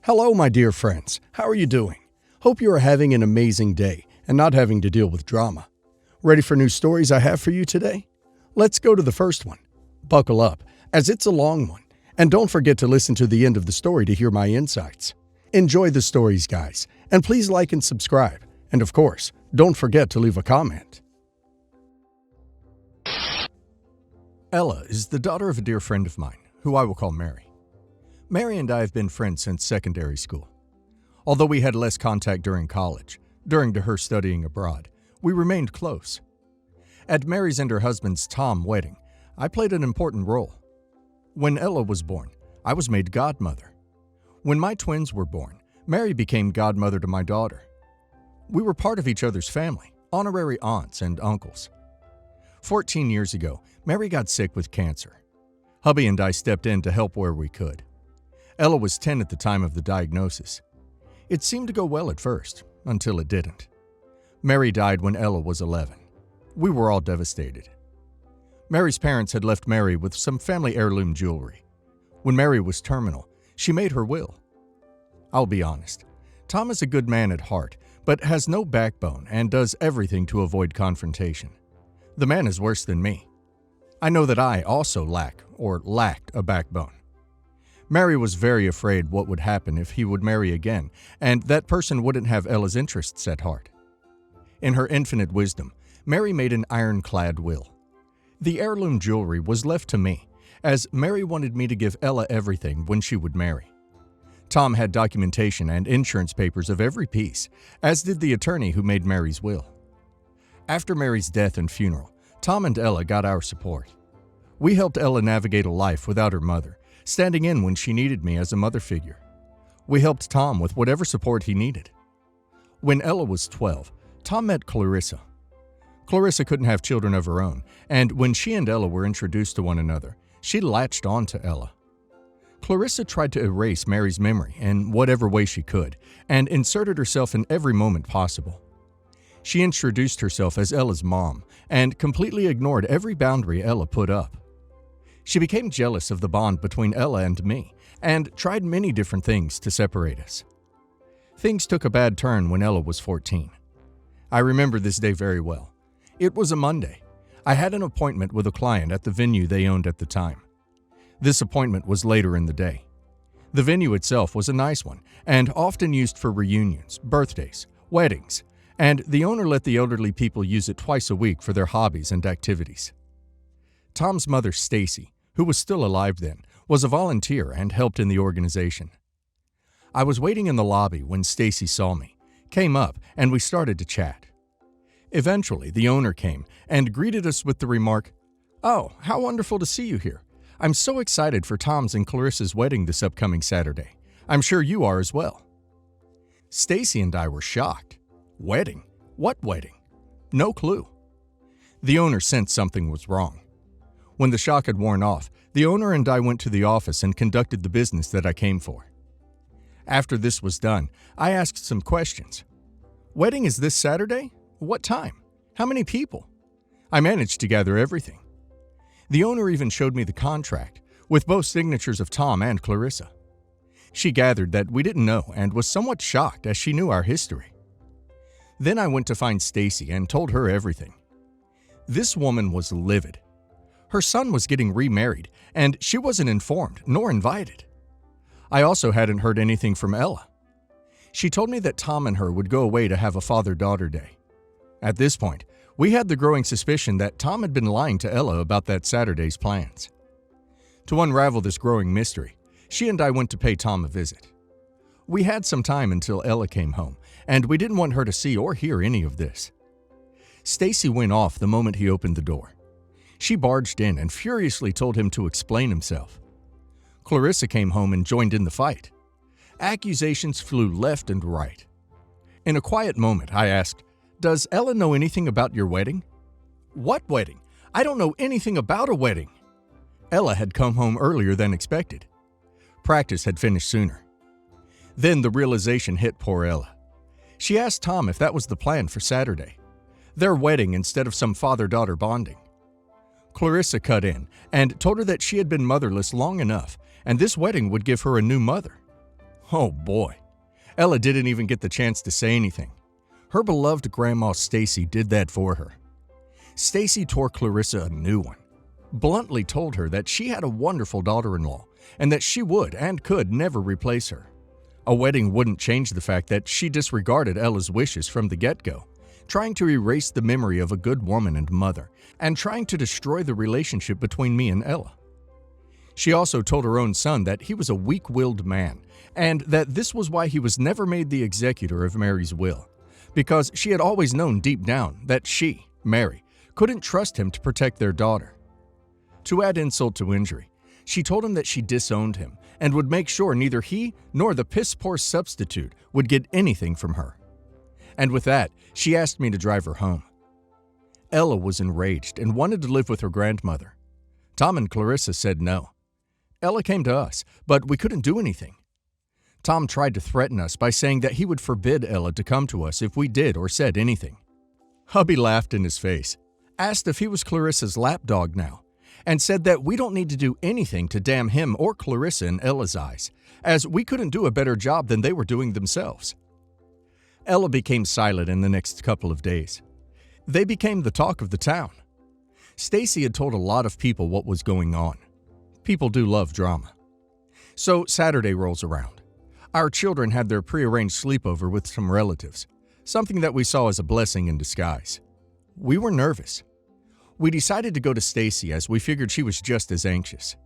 Hello, my dear friends. How are you doing? Hope you are having an amazing day and not having to deal with drama. Ready for new stories I have for you today? Let's go to the first one. Buckle up, as it's a long one, and don't forget to listen to the end of the story to hear my insights. Enjoy the stories, guys, and please like and subscribe. And of course, don't forget to leave a comment. Ella is the daughter of a dear friend of mine, who I will call Mary. Mary and I have been friends since secondary school. Although we had less contact during college, during her studying abroad, we remained close. At Mary's and her husband's Tom wedding, I played an important role. When Ella was born, I was made godmother. When my twins were born, Mary became godmother to my daughter. We were part of each other's family, honorary aunts and uncles. 14 years ago, Mary got sick with cancer. Hubby and I stepped in to help where we could. Ella was 10 at the time of the diagnosis. It seemed to go well at first, until it didn't. Mary died when Ella was 11. We were all devastated. Mary's parents had left Mary with some family heirloom jewelry. When Mary was terminal, she made her will. I'll be honest, Tom is a good man at heart, but has no backbone and does everything to avoid confrontation. The man is worse than me. I know that I also lacked a backbone. Mary was very afraid what would happen if he would marry again, and that person wouldn't have Ella's interests at heart. In her infinite wisdom, Mary made an ironclad will. The heirloom jewelry was left to me, as Mary wanted me to give Ella everything when she would marry. Tom had documentation and insurance papers of every piece, as did the attorney who made Mary's will. After Mary's death and funeral, Tom and Ella got our support. We helped Ella navigate a life without her mother, standing in when she needed me as a mother figure. We helped Tom with whatever support he needed. When Ella was 12, Tom met Clarissa. Clarissa couldn't have children of her own, and when she and Ella were introduced to one another, she latched on to Ella. Clarissa tried to erase Mary's memory in whatever way she could, and inserted herself in every moment possible. She introduced herself as Ella's mom, and completely ignored every boundary Ella put up. She became jealous of the bond between Ella and me, and tried many different things to separate us. Things took a bad turn when Ella was 14. I remember this day very well. It was a Monday. I had an appointment with a client at the venue they owned at the time. This appointment was later in the day. The venue itself was a nice one, and often used for reunions, birthdays, weddings, and the owner let the elderly people use it twice a week for their hobbies and activities. Tom's mother, Stacy, who was still alive then, was a volunteer and helped in the organization. I was waiting in the lobby when Stacy saw me, came up, and we started to chat. Eventually, the owner came and greeted us with the remark, "Oh, how wonderful to see you here. I'm so excited for Tom's and Clarissa's wedding this upcoming Saturday. I'm sure you are as well." Stacy and I were shocked. Wedding? What wedding? No clue. The owner sensed something was wrong. When the shock had worn off, the owner and I went to the office and conducted the business that I came for. After this was done, I asked some questions. "Wedding is this Saturday? What time? How many people?" I managed to gather everything. The owner even showed me the contract, with both signatures of Tom and Clarissa. She gathered that we didn't know and was somewhat shocked as she knew our history. Then I went to find Stacy and told her everything. This woman was livid. Her son was getting remarried, and she wasn't informed nor invited. I also hadn't heard anything from Ella. She told me that Tom and her would go away to have a father-daughter day. At this point, we had the growing suspicion that Tom had been lying to Ella about that Saturday's plans. To unravel this growing mystery, she and I went to pay Tom a visit. We had some time until Ella came home, and we didn't want her to see or hear any of this. Stacy went off the moment he opened the door. She barged in and furiously told him to explain himself. Clarissa came home and joined in the fight. Accusations flew left and right. In a quiet moment, I asked, "Does Ella know anything about your wedding?" "What wedding? I don't know anything about a wedding." Ella had come home earlier than expected. Practice had finished sooner. Then the realization hit poor Ella. She asked Tom if that was the plan for Saturday. Their wedding instead of some father-daughter bonding. Clarissa cut in and told her that she had been motherless long enough, and this wedding would give her a new mother. Oh boy. Ella didn't even get the chance to say anything. Her beloved Grandma Stacy did that for her. Stacy tore Clarissa a new one, bluntly told her that she had a wonderful daughter-in-law and that she would and could never replace her. A wedding wouldn't change the fact that she disregarded Ella's wishes from the get-go, trying to erase the memory of a good woman and mother, and trying to destroy the relationship between me and Ella. She also told her own son that he was a weak-willed man, and that this was why he was never made the executor of Mary's will, because she had always known deep down that she, Mary, couldn't trust him to protect their daughter. To add insult to injury, she told him that she disowned him and would make sure neither he nor the piss-poor substitute would get anything from her. And with that, she asked me to drive her home. Ella was enraged and wanted to live with her grandmother. Tom and Clarissa said no. Ella came to us, but we couldn't do anything. Tom tried to threaten us by saying that he would forbid Ella to come to us if we did or said anything. Hubby laughed in his face, asked if he was Clarissa's lapdog now, and said that we don't need to do anything to damn him or Clarissa in Ella's eyes, as we couldn't do a better job than they were doing themselves. Ella became silent in the next couple of days. They became the talk of the town. Stacy had told a lot of people what was going on. People do love drama. So Saturday rolls around. Our children had their prearranged sleepover with some relatives, something that we saw as a blessing in disguise. We were nervous. We decided to go to Stacy as we figured she was just as anxious.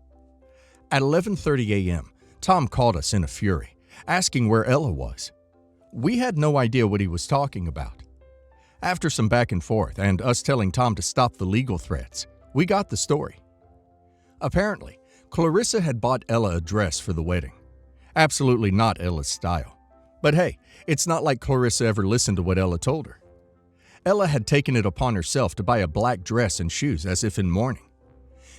At 11:30 a.m., Tom called us in a fury, asking where Ella was. We had no idea what he was talking about. After some back and forth and us telling Tom to stop the legal threats, we got the story. Apparently, Clarissa had bought Ella a dress for the wedding. Absolutely not Ella's style. But hey, it's not like Clarissa ever listened to what Ella told her. Ella had taken it upon herself to buy a black dress and shoes as if in mourning.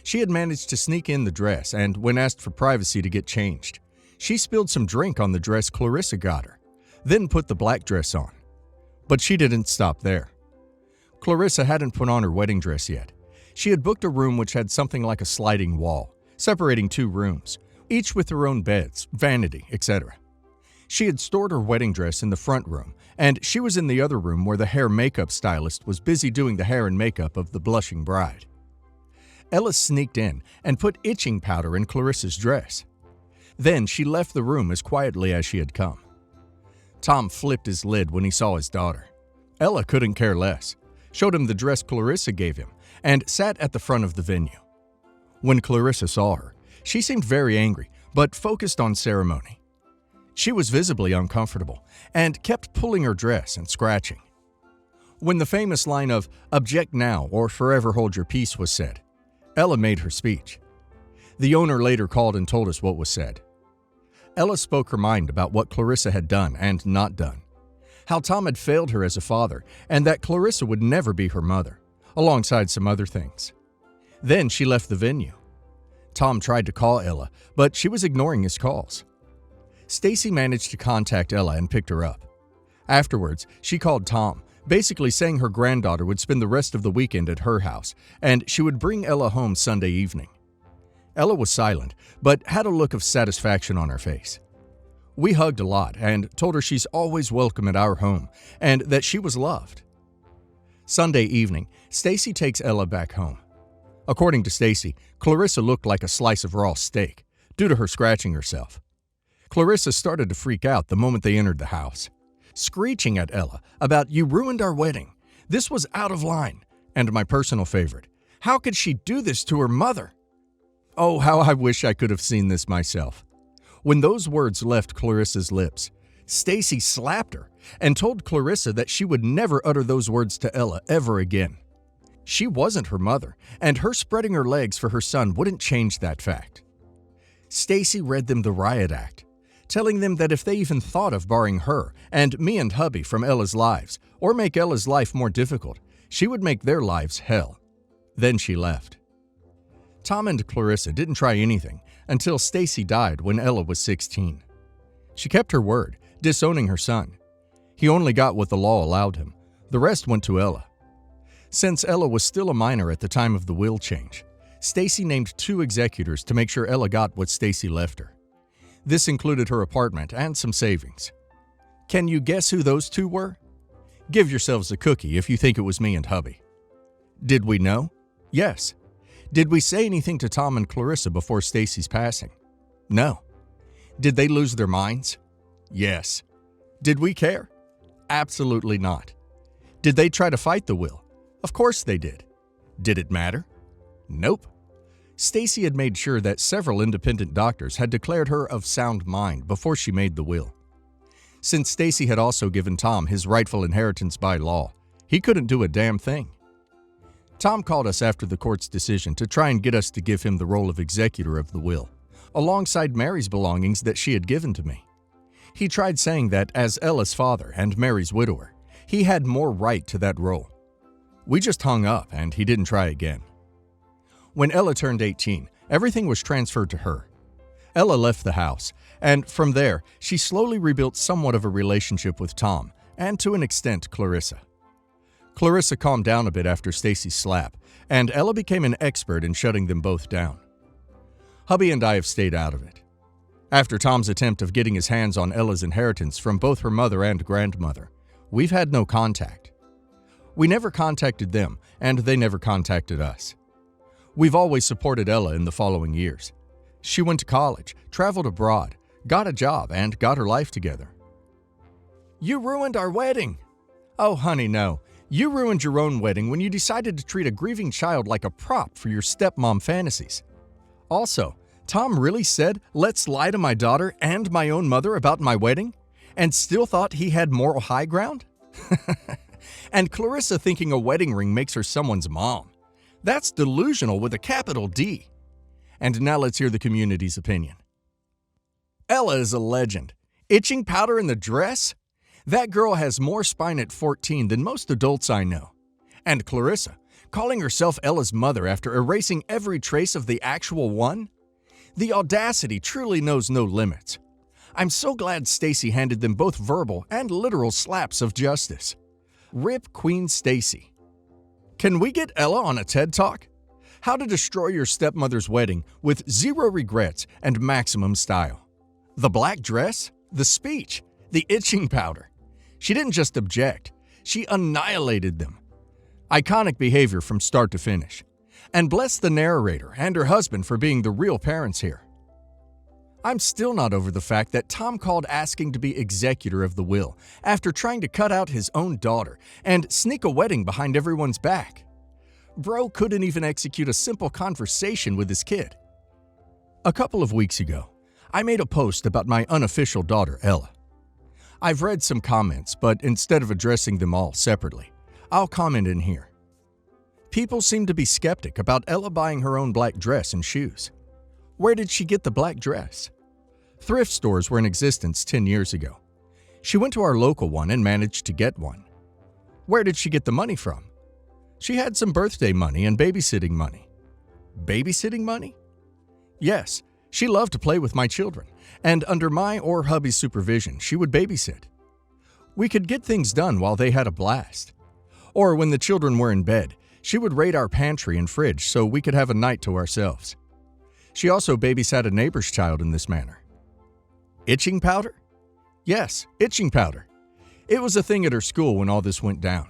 She had managed to sneak in the dress, and when asked for privacy to get changed, she spilled some drink on the dress Clarissa got her, then put the black dress on. But she didn't stop there. Clarissa hadn't put on her wedding dress yet. She had booked a room which had something like a sliding wall, separating two rooms, each with their own beds, vanity, etc. She had stored her wedding dress in the front room, and she was in the other room where the hair makeup stylist was busy doing the hair and makeup of the blushing bride. Ella sneaked in and put itching powder in Clarissa's dress. Then she left the room as quietly as she had come. Tom flipped his lid when he saw his daughter. Ella couldn't care less, showed him the dress Clarissa gave him, and sat at the front of the venue. When Clarissa saw her, she seemed very angry, but focused on ceremony. She was visibly uncomfortable and kept pulling her dress and scratching. When the famous line of "Object now or forever hold your peace" was said, Ella made her speech. The owner later called and told us what was said. Ella spoke her mind about what Clarissa had done and not done, how Tom had failed her as a father, and that Clarissa would never be her mother, alongside some other things. Then she left the venue. Tom tried to call Ella, but she was ignoring his calls. Stacy managed to contact Ella and picked her up. Afterwards, she called Tom, basically saying her granddaughter would spend the rest of the weekend at her house, and she would bring Ella home Sunday evening. Ella was silent, but had a look of satisfaction on her face. We hugged a lot and told her she's always welcome at our home and that she was loved. Sunday evening, Stacy takes Ella back home. According to Stacy, Clarissa looked like a slice of raw steak due to her scratching herself. Clarissa started to freak out the moment they entered the house, screeching at Ella about "You ruined our wedding. This was out of line." And my personal favorite, "How could she do this to her mother?" Oh, how I wish I could have seen this myself. When those words left Clarissa's lips, Stacy slapped her and told Clarissa that she would never utter those words to Ella ever again. She wasn't her mother, and her spreading her legs for her son wouldn't change that fact. Stacy read them the riot act, telling them that if they even thought of barring her and me and hubby from Ella's lives or make Ella's life more difficult, she would make their lives hell. Then she left. Tom and Clarissa didn't try anything until Stacy died when Ella was 16. She kept her word, disowning her son. He only got what the law allowed him. The rest went to Ella. Since Ella was still a minor at the time of the will change, Stacy named 2 executors to make sure Ella got what Stacy left her. This included her apartment and some savings. Can you guess who those two were? Give yourselves a cookie if you think it was me and hubby. Did we know? Yes. Did we say anything to Tom and Clarissa before Stacy's passing? No. Did they lose their minds? Yes. Did we care? Absolutely not. Did they try to fight the will? Of course they did. Did it matter? Nope. Stacy had made sure that several independent doctors had declared her of sound mind before she made the will. Since Stacy had also given Tom his rightful inheritance by law, he couldn't do a damn thing. Tom called us after the court's decision to try and get us to give him the role of executor of the will, alongside Mary's belongings that she had given to me. He tried saying that as Ella's father and Mary's widower, he had more right to that role. We just hung up and he didn't try again. When Ella turned 18, everything was transferred to her. Ella left the house, and from there, she slowly rebuilt somewhat of a relationship with Tom, and to an extent, Clarissa. Clarissa calmed down a bit after Stacy's slap, and Ella became an expert in shutting them both down. Hubby and I have stayed out of it. After Tom's attempt of getting his hands on Ella's inheritance from both her mother and grandmother, we've had no contact. We never contacted them, and they never contacted us. We've always supported Ella in the following years. She went to college, traveled abroad, got a job, and got her life together. You ruined our wedding! Oh, honey, no. You ruined your own wedding when you decided to treat a grieving child like a prop for your stepmom fantasies. Also, Tom really said, "Let's lie to my daughter and my own mother about my wedding," and still thought he had moral high ground? And Clarissa thinking a wedding ring makes her someone's mom. That's delusional with a capital D. And now let's hear the community's opinion. Ella is a legend. Itching powder in the dress? That girl has more spine at 14 than most adults I know. And Clarissa, calling herself Ella's mother after erasing every trace of the actual one? The audacity truly knows no limits. I'm so glad Stacy handed them both verbal and literal slaps of justice. Rip Queen Stacy. Can we get Ella on a TED Talk? How to destroy your stepmother's wedding with zero regrets and maximum style. The black dress, the speech, the itching powder. She didn't just object, she annihilated them. Iconic behavior from start to finish. And bless the narrator and her husband for being the real parents here. I'm still not over the fact that Tom called asking to be executor of the will after trying to cut out his own daughter and sneak a wedding behind everyone's back. Bro couldn't even execute a simple conversation with his kid. A couple of weeks ago, I made a post about my unofficial daughter, Ella. I've read some comments, but instead of addressing them all separately, I'll comment in here. People seem to be skeptic about Ella buying her own black dress and shoes. Where did she get the black dress? Thrift stores were in existence 10 years ago. She went to our local one and managed to get one. Where did she get the money from? She had some birthday money and babysitting money. Babysitting money? Yes, she loved to play with my children, and under my or hubby's supervision, she would babysit. We could get things done while they had a blast. Or when the children were in bed, she would raid our pantry and fridge so we could have a night to ourselves. She also babysat a neighbor's child in this manner. Itching powder? Yes, itching powder. It was a thing at her school when all this went down.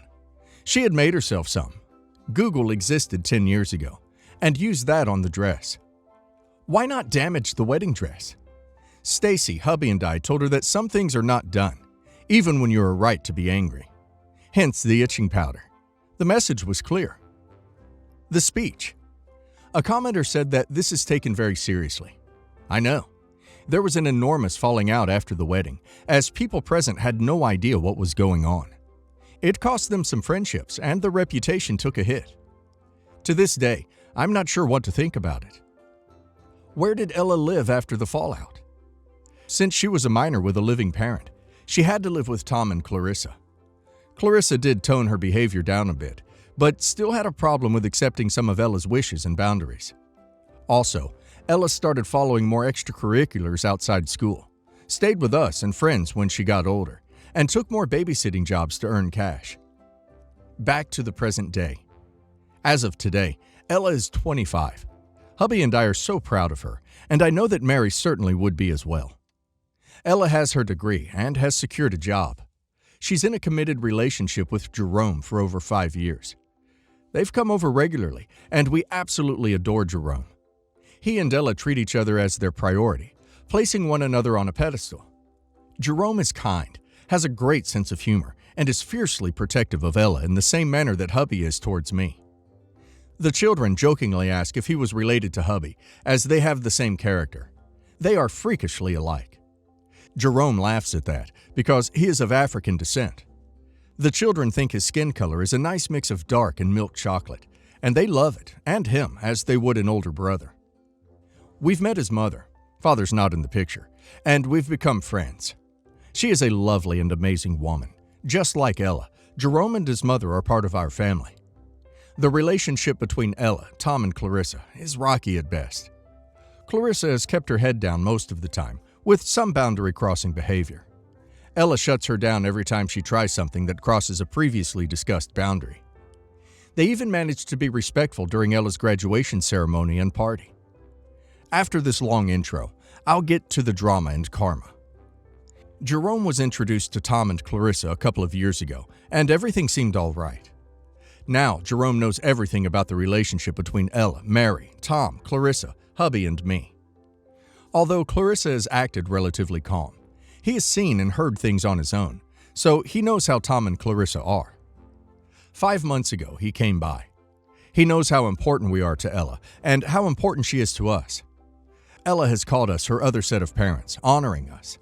She had made herself some. Google existed 10 years ago, and used that on the dress. Why not damage the wedding dress? Stacy, hubby, and I told her that some things are not done, even when you are right to be angry. Hence the itching powder. The message was clear. The speech. A commenter said that this is taken very seriously. I know. There was an enormous falling out after the wedding, as people present had no idea what was going on. It cost them some friendships, and the reputation took a hit. To this day, I'm not sure what to think about it. Where did Ella live after the fallout? Since she was a minor with a living parent, she had to live with Tom and Clarissa. Clarissa did tone her behavior down a bit, but still had a problem with accepting some of Ella's wishes and boundaries. Also, Ella started following more extracurriculars outside school, stayed with us and friends when she got older, and took more babysitting jobs to earn cash. Back to the present day. As of today, Ella is 25. Hubby and I are so proud of her, and I know that Mary certainly would be as well. Ella has her degree and has secured a job. She's in a committed relationship with Jerome for over 5 years. They've come over regularly, and we absolutely adore Jerome. He and Ella treat each other as their priority, placing one another on a pedestal. Jerome is kind, has a great sense of humor, and is fiercely protective of Ella in the same manner that hubby is towards me. The children jokingly ask if he was related to hubby, as they have the same character. They are freakishly alike. Jerome laughs at that because he is of African descent. The children think his skin color is a nice mix of dark and milk chocolate, and they love it, and him, as they would an older brother. We've met his mother. Father's not in the picture, and we've become friends. She is a lovely and amazing woman. Just like Ella, Jerome and his mother are part of our family. The relationship between Ella, Tom, and Clarissa is rocky at best. Clarissa has kept her head down most of the time, with some boundary-crossing behavior. Ella shuts her down every time she tries something that crosses a previously discussed boundary. They even managed to be respectful during Ella's graduation ceremony and party. After this long intro, I'll get to the drama and karma. Jerome was introduced to Tom and Clarissa a couple of years ago, and everything seemed all right. Now, Jerome knows everything about the relationship between Ella, Mary, Tom, Clarissa, hubby, and me. Although Clarissa has acted relatively calm, he has seen and heard things on his own, so he knows how Tom and Clarissa are. 5 months ago, he came by. He knows how important we are to Ella and how important she is to us. Ella has called us her other set of parents, honoring us.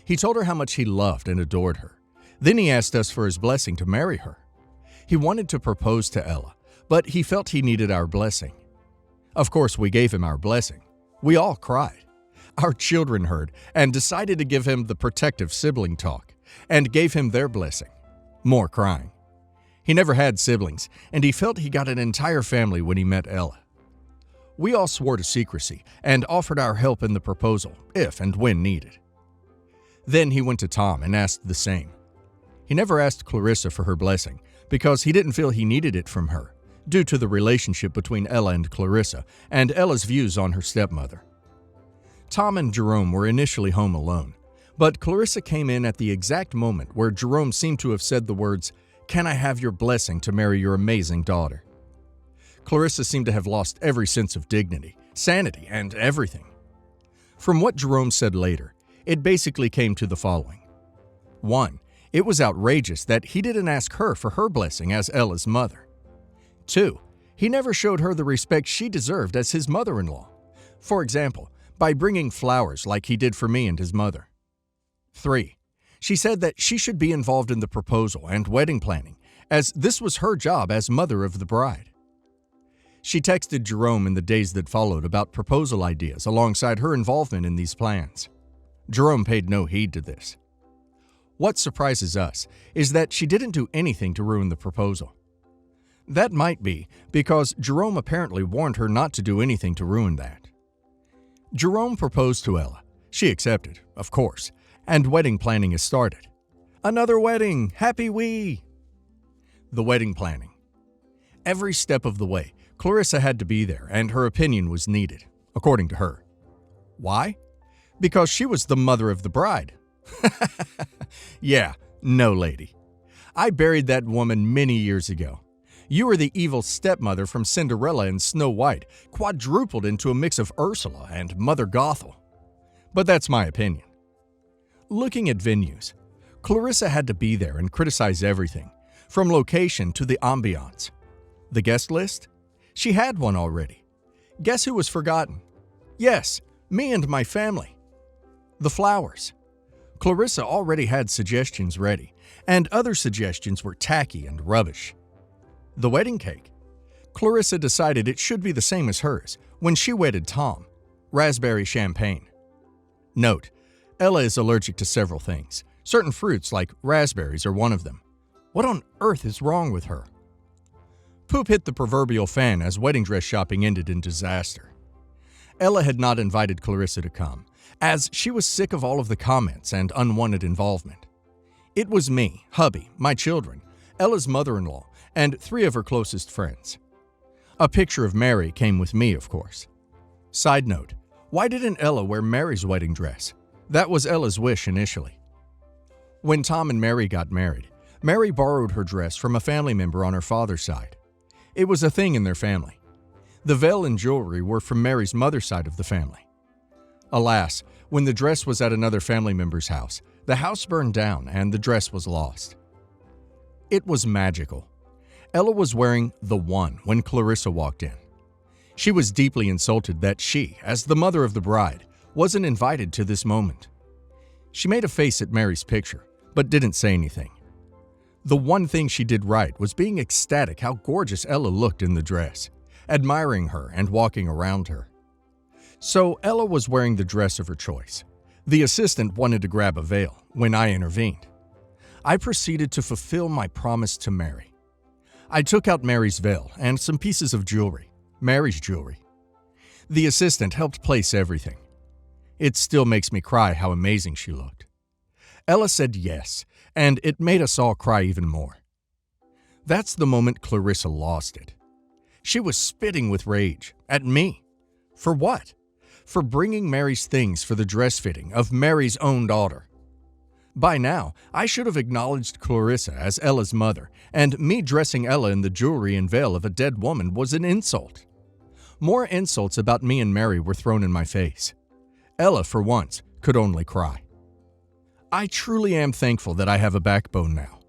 He told her how much he loved and adored her. Then he asked us for his blessing to marry her. He wanted to propose to Ella, but he felt he needed our blessing. Of course, we gave him our blessing. We all cried. Our children heard and decided to give him the protective sibling talk and gave him their blessing. More crying. He never had siblings, and he felt he got an entire family when he met Ella. We all swore to secrecy and offered our help in the proposal, if and when needed. Then he went to Tom and asked the same. He never asked Clarissa for her blessing because he didn't feel he needed it from her, due to the relationship between Ella and Clarissa and Ella's views on her stepmother. Tom and Jerome were initially home alone, but Clarissa came in at the exact moment where Jerome seemed to have said the words, "Can I have your blessing to marry your amazing daughter?" Clarissa seemed to have lost every sense of dignity, sanity, and everything. From what Jerome said later, it basically came to the following. 1. It was outrageous that he didn't ask her for her blessing as Ella's mother. 2. He never showed her the respect she deserved as his mother-in-law. For example, by bringing flowers like he did for me and his mother. 3. She said that she should be involved in the proposal and wedding planning, as this was her job as mother of the bride. She texted Jerome in the days that followed about proposal ideas alongside her involvement in these plans. Jerome paid no heed to this. What surprises us is that she didn't do anything to ruin the proposal. That might be because Jerome apparently warned her not to do anything to ruin that. Jerome proposed to Ella. She accepted, of course, and wedding planning is started. Another wedding! Happy we! The wedding planning. Every step of the way, Clarissa had to be there, and her opinion was needed, according to her. Why? Because she was the mother of the bride. Yeah, no lady. I buried that woman many years ago. You were the evil stepmother from Cinderella and Snow White, quadrupled into a mix of Ursula and Mother Gothel. But that's my opinion. Looking at venues, Clarissa had to be there and criticize everything, from location to the ambiance. The guest list? She had one already. Guess who was forgotten? Yes, me and my family. The flowers. Clarissa already had suggestions ready, and other suggestions were tacky and rubbish. The wedding cake. Clarissa decided it should be the same as hers when she wedded Tom, raspberry champagne. Note, Ella is allergic to several things. Certain fruits like raspberries are one of them. What on earth is wrong with her? Poop hit the proverbial fan as wedding dress shopping ended in disaster. Ella had not invited Clarissa to come, as she was sick of all of the comments and unwanted involvement. It was me, hubby, my children, Ella's mother-in-law, and 3 of her closest friends. A picture of Mary came with me, of course. Side note, why didn't Ella wear Mary's wedding dress? That was Ella's wish initially. When Tom and Mary got married, Mary borrowed her dress from a family member on her father's side. It was a thing in their family. The veil and jewelry were from Mary's mother's side of the family. Alas, when the dress was at another family member's house, the house burned down and the dress was lost. It was magical. Ella was wearing the one when Clarissa walked in. She was deeply insulted that she, as the mother of the bride, wasn't invited to this moment. She made a face at Mary's picture, but didn't say anything. The one thing she did right was being ecstatic how gorgeous Ella looked in the dress, admiring her and walking around her. So Ella was wearing the dress of her choice. The assistant wanted to grab a veil when I intervened. I proceeded to fulfill my promise to Mary. I took out Mary's veil and some pieces of jewelry, Mary's jewelry. The assistant helped place everything. It still makes me cry how amazing she looked. Ella said yes, and it made us all cry even more. That's the moment Clarissa lost it. She was spitting with rage at me. For what? For bringing Mary's things for the dress fitting of Mary's own daughter. By now, I should have acknowledged Clarissa as Ella's mother, and me dressing Ella in the jewelry and veil of a dead woman was an insult. More insults about me and Mary were thrown in my face. Ella, for once, could only cry. I truly am thankful that I have a backbone now.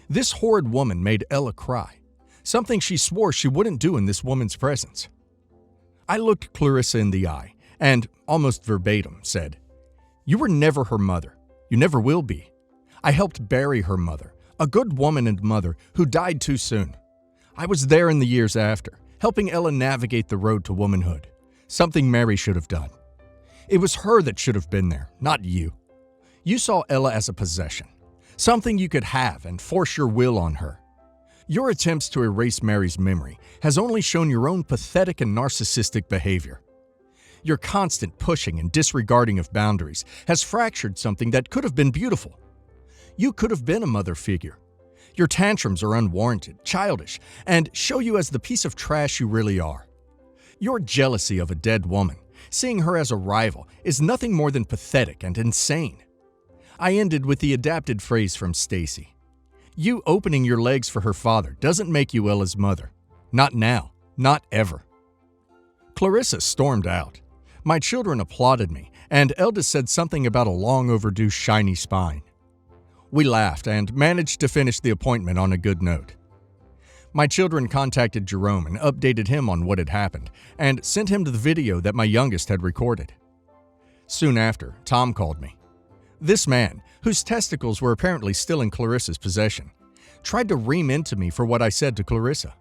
This horrid woman made Ella cry, something she swore she wouldn't do in this woman's presence. I looked Clarissa in the eye and, almost verbatim, said, "You were never her mother. You never will be. I helped bury her mother, a good woman and mother who died too soon. I was there in the years after, helping Ella navigate the road to womanhood, something Mary should have done. It was her that should have been there, not you. You saw Ella as a possession, something you could have and force your will on her. Your attempts to erase Mary's memory has only shown your own pathetic and narcissistic behavior. Your constant pushing and disregarding of boundaries has fractured something that could have been beautiful. You could have been a mother figure. Your tantrums are unwarranted, childish, and show you as the piece of trash you really are. Your jealousy of a dead woman, seeing her as a rival, is nothing more than pathetic and insane." I ended with the adapted phrase from Stacy. "You opening your legs for her father doesn't make you Ella's mother. Not now, not ever." Clarissa stormed out. My children applauded me, and eldest said something about a long overdue shiny spine. We laughed and managed to finish the appointment on a good note. My children contacted Jerome and updated him on what had happened, and sent him the video that my youngest had recorded. Soon after, Tom called me. This man, whose testicles were apparently still in Clarissa's possession, tried to ream into me for what I said to Clarissa.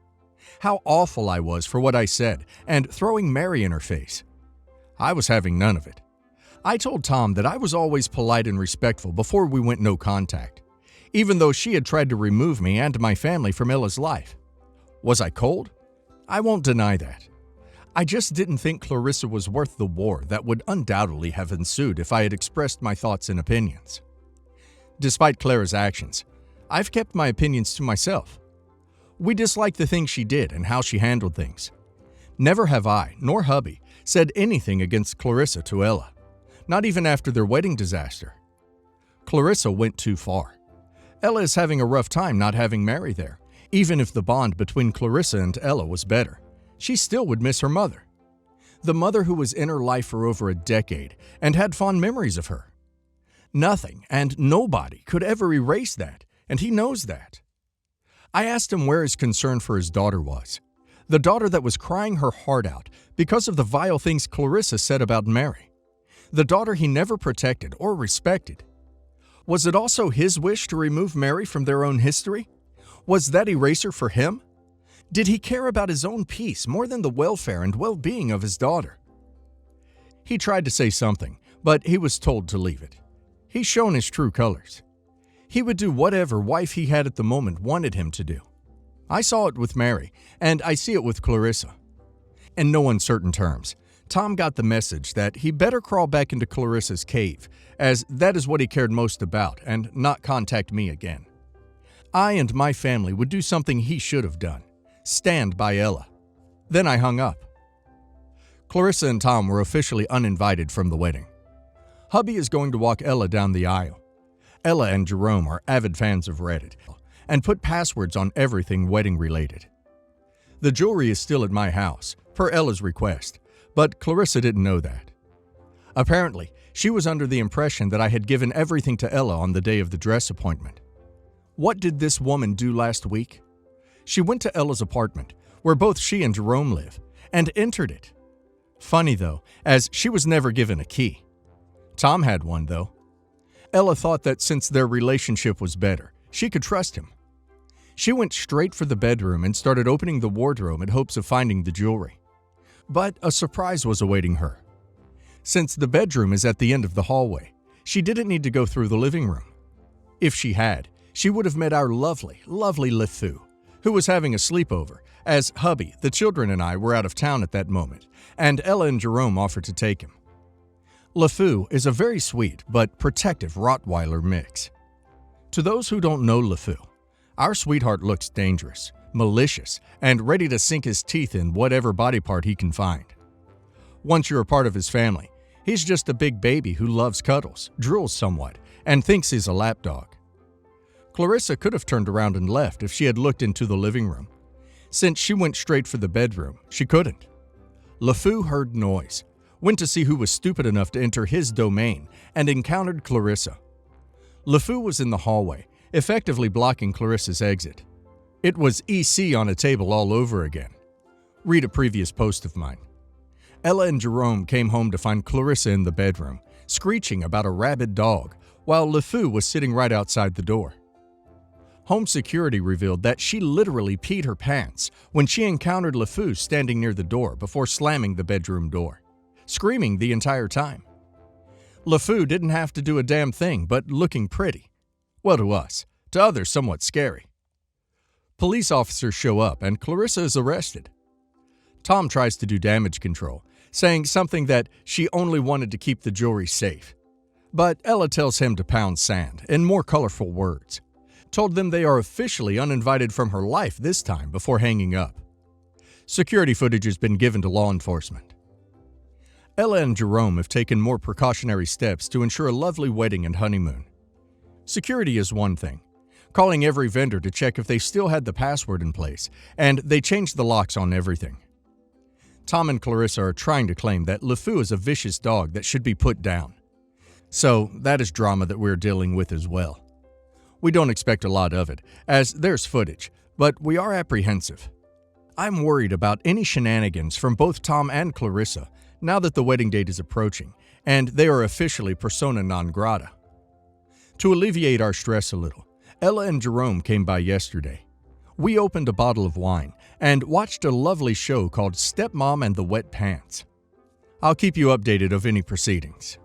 How awful I was for what I said, and throwing Mary in her face. I was having none of it. I told Tom that I was always polite and respectful before we went no contact, even though she had tried to remove me and my family from Ella's life. Was I cold? I won't deny that. I just didn't think Clarissa was worth the war that would undoubtedly have ensued if I had expressed my thoughts and opinions. Despite Clara's actions, I've kept my opinions to myself. We disliked the things she did and how she handled things. Never have I, nor hubby, said anything against Clarissa to Ella, not even after their wedding disaster. Clarissa went too far. Ella is having a rough time not having Mary there. Even if the bond between Clarissa and Ella was better, she still would miss her mother. The mother who was in her life for over a decade and had fond memories of her. Nothing and nobody could ever erase that, and he knows that. I asked him where his concern for his daughter was. The daughter that was crying her heart out because of the vile things Clarissa said about Mary. The daughter he never protected or respected. Was it also his wish to remove Mary from their own history? Was that eraser for him? Did he care about his own peace more than the welfare and well-being of his daughter? He tried to say something, but he was told to leave it. He's shown his true colors. He would do whatever wife he had at the moment wanted him to do. I saw it with Mary, and I see it with Clarissa. In no uncertain terms, Tom got the message that he better crawl back into Clarissa's cave, as that is what he cared most about, and not contact me again. I and my family would do something he should have done, stand by Ella. Then I hung up. Clarissa and Tom were officially uninvited from the wedding. Hubby is going to walk Ella down the aisle. Ella and Jerome are avid fans of Reddit and put passwords on everything wedding-related. The jewelry is still at my house, per Ella's request, but Clarissa didn't know that. Apparently, she was under the impression that I had given everything to Ella on the day of the dress appointment. What did this woman do last week? She went to Ella's apartment, where both she and Jerome live, and entered it. Funny though, as she was never given a key. Tom had one though. Ella thought that since their relationship was better, she could trust him. She went straight for the bedroom and started opening the wardrobe in hopes of finding the jewelry. But a surprise was awaiting her. Since the bedroom is at the end of the hallway, she didn't need to go through the living room. If she had, she would have met our lovely LeFou, who was having a sleepover, as hubby, the children, and I were out of town at that moment, and Ella and Jerome offered to take him. LeFou is a very sweet but protective Rottweiler mix. To those who don't know LeFou, our sweetheart looks dangerous, malicious, and ready to sink his teeth in whatever body part he can find. Once you're a part of his family, he's just a big baby who loves cuddles, drools somewhat, and thinks he's a lapdog. Clarissa could have turned around and left if she had looked into the living room. Since she went straight for the bedroom, she couldn't. LeFou heard noise, went to see who was stupid enough to enter his domain, and encountered Clarissa. LeFou was in the hallway, effectively blocking Clarissa's exit. It was EC on a table all over again. Read a previous post of mine. Ella and Jerome came home to find Clarissa in the bedroom, screeching about a rabid dog, while LeFou was sitting right outside the door. Home security revealed that she literally peed her pants when she encountered LeFou standing near the door before slamming the bedroom door, screaming the entire time. LeFou didn't have to do a damn thing but looking pretty. Well, to us, to others somewhat scary. Police officers show up and Clarissa is arrested. Tom tries to do damage control, saying something that she only wanted to keep the jewelry safe. But Ella tells him to pound sand in more colorful words. Told them they are officially uninvited from her life this time before hanging up. Security footage has been given to law enforcement. Ella and Jerome have taken more precautionary steps to ensure a lovely wedding and honeymoon. Security is one thing, calling every vendor to check if they still had the password in place, and they changed the locks on everything. Tom and Clarissa are trying to claim that LeFou is a vicious dog that should be put down. So that is drama that we're dealing with as well. We don't expect a lot of it, as there's footage, but we are apprehensive. I'm worried about any shenanigans from both Tom and Clarissa now that the wedding date is approaching, and they are officially persona non grata. To alleviate our stress a little, Ella and Jerome came by yesterday. We opened a bottle of wine and watched a lovely show called Stepmom and the Wet Pants. I'll keep you updated of any proceedings.